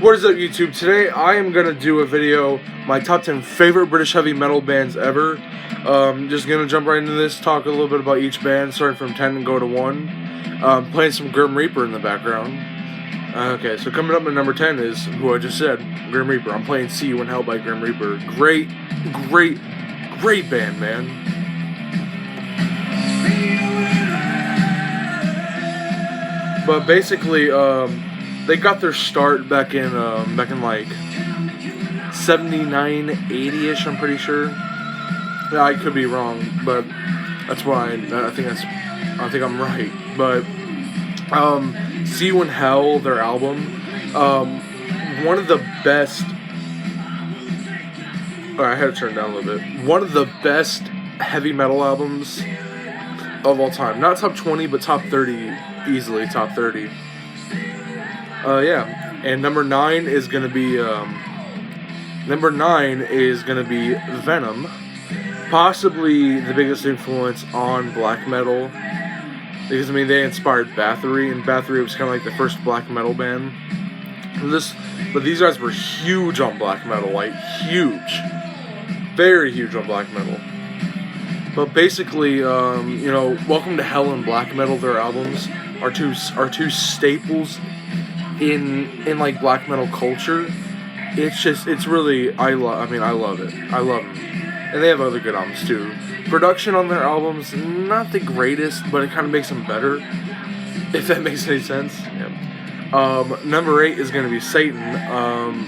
What is up, YouTube? Today I am going to do a video, my top 10 favorite British heavy metal bands ever. Just going to jump right into this, talk a little bit about each band, starting from 10 and go to 1. Playing some Grim Reaper in the background. Okay, so coming up at number 10 is, who I just said, Grim Reaper. I'm playing See You in Hell by Grim Reaper. Great band, man. But basically, they got their start back in like 79, 80-ish, I'm pretty sure. Yeah, I could be wrong, but that's why I think I'm right. But See You in Hell, their album, one of the best. I had to turn it down a little bit. One of the best heavy metal albums of all time. Not top 20, but top 30, easily top 30. Yeah, and number 9 is gonna be Venom, possibly the biggest influence on black metal, because I mean they inspired Bathory, and Bathory was kind of like the first black metal band. But these guys were huge on black metal, like huge, very huge on black metal. But basically, Welcome to Hell and black metal, their albums are two staples in like black metal culture. It's really, I love it. I love them. And they have other good albums too. Production on their albums, not the greatest, but it kind of makes them better, if that makes any sense. Yeah. Number 8 is going to be Satan.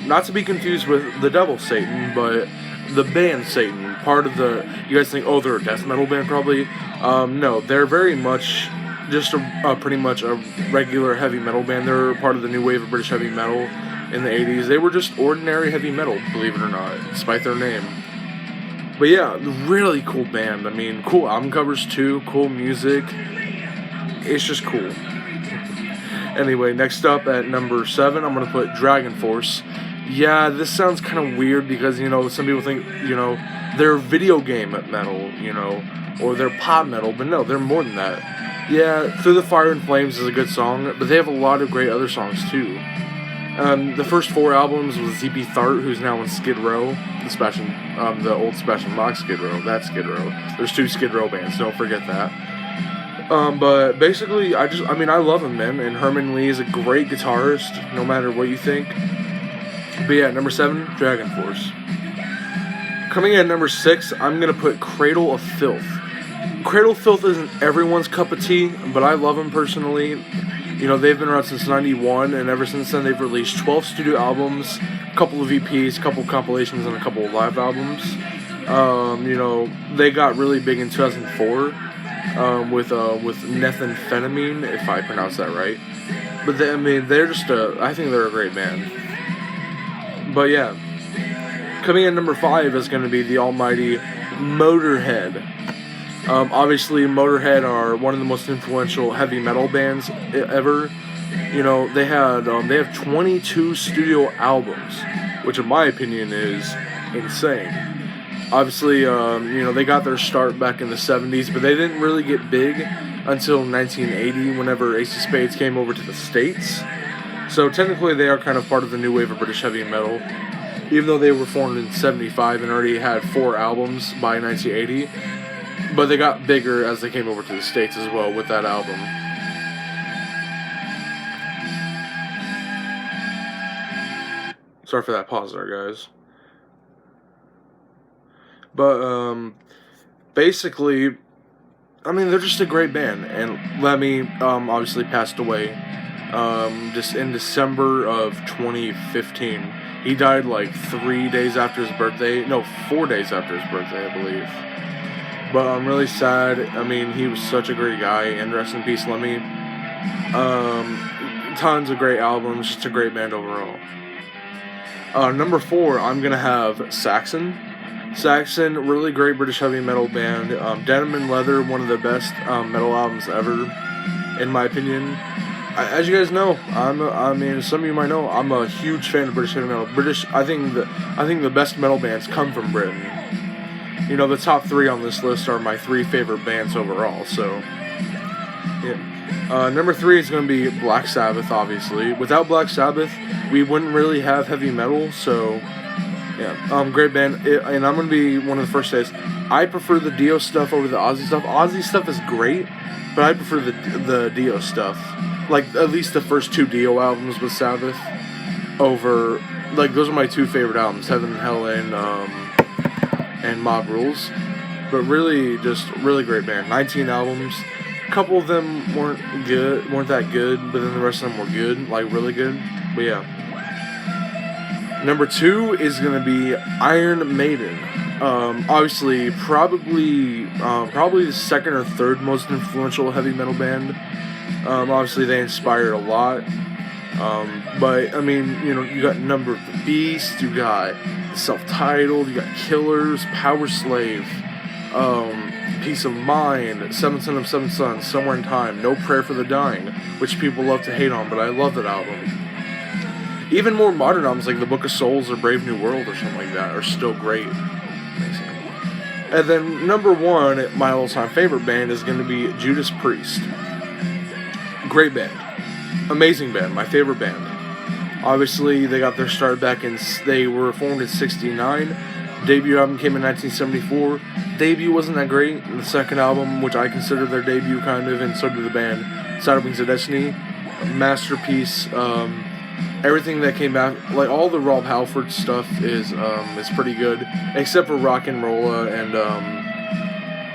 Not to be confused with the devil Satan, but the band Satan. Part of the, you guys think, oh, they're a death metal band probably? No, they're very much just pretty much a regular heavy metal band. They're part of the new wave of British heavy metal in the 80s. They were just ordinary heavy metal, believe it or not, despite their name. But yeah, really cool band. I mean, cool album covers too, cool music. It's just cool. Anyway, next up at number 7, I'm going to put Dragon Force. Yeah, this sounds kind of weird because, some people think, they're video game metal, or they're pop metal, but no, they're more than that. Yeah, Through the Fire and Flames is a good song, but they have a lot of great other songs too. The first 4 albums was ZP Thart, who's now in Skid Row, the old Sebastian Bach Skid Row, that Skid Row. There's 2 Skid Row bands, don't forget that. But basically, I love him, man, and Herman Lee is a great guitarist, no matter what you think. But yeah, number 7, Dragon Force. Coming in at number 6, I'm going to put Cradle of Filth. Cradle of Filth isn't everyone's cup of tea, but I love them personally. They've been around since 91, and ever since then they've released 12 studio albums, a couple of EPs, a couple of compilations, and a couple of live albums. They got really big in 2004 with Methamphetamine, if I pronounce that right. But they're just I think they're a great band. But yeah, coming in number 5 is going to be the almighty Motorhead. Obviously, Motorhead are one of the most influential heavy metal bands ever. They have 22 studio albums, which in my opinion is insane. Obviously, they got their start back in the 70s, but they didn't really get big until 1980, whenever Ace of Spades came over to the States. So technically, they are kind of part of the new wave of British heavy metal, even though they were formed in 75 and already had 4 albums by 1980. But they got bigger as they came over to the States as well with that album. Sorry for that pause there, guys. But, basically, they're just a great band. And Lemmy, obviously passed away, just in December of 2015. He died like 3 days after his birthday. No, 4 days after his birthday, I believe. But I'm really sad. He was such a great guy, and rest in peace, Lemmy. Tons of great albums, just a great band overall. Number 4, I'm gonna have Saxon. Saxon, really great British heavy metal band. Denim and Leather, one of the best metal albums ever, in my opinion. As you guys know, some of you might know, I'm a huge fan of British heavy metal. I think the best metal bands come from Britain. The top 3 on this list are my 3 favorite bands overall, so, yeah. Number 3 is going to be Black Sabbath, obviously. Without Black Sabbath, we wouldn't really have heavy metal, so yeah, great band. And I'm going to be one of the first days. I prefer the Dio stuff over the Ozzy stuff. Ozzy stuff is great, but I prefer the Dio stuff. Like, at least the first 2 Dio albums with Sabbath over, like, those are my 2 favorite albums, Heaven and Hell and Mob Rules. But really, just really great band. 19 albums. A couple of them weren't that good, but then the rest of them were good, like really good. But yeah. Number 2 is gonna be Iron Maiden. Obviously, probably the second or third most influential heavy metal band. Obviously, they inspired a lot. But I mean, you know, you got Number of the Beast, you got Self-Titled, you got Killers, Power Slave. Peace of Mind, Seventh Son of Seven Sons, Somewhere in Time, No Prayer for the Dying, which people love to hate on, but I love that album. Even more modern albums like The Book of Souls or Brave New World or something like that are still great. And then number 1, my all-time favorite band is going to be Judas Priest. Great band. Amazing band. My favorite band. Obviously, they got their start they were formed in '69. Debut album came in 1974. Debut wasn't that great. The second album, which I consider their debut kind of, and so did the band, Side of Wings of Destiny, masterpiece. Everything that came out, like all the Rob Halford stuff is pretty good, except for Rock and Rolla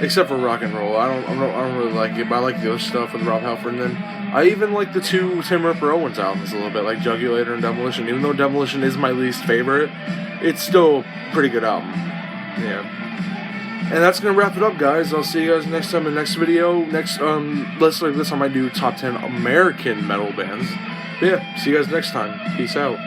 except for Rock and Roll. I don't really like it, but I like the other stuff with Rob Halford. And then I even like the 2 Tim Ripper Owens albums a little bit, like Jugulator and Demolition. Even though Demolition is my least favorite, it's still a pretty good album. Yeah. And that's gonna wrap it up, guys. I'll see you guys next time in the next video. Let's like this, I might do top 10 American metal bands. But yeah, see you guys next time. Peace out.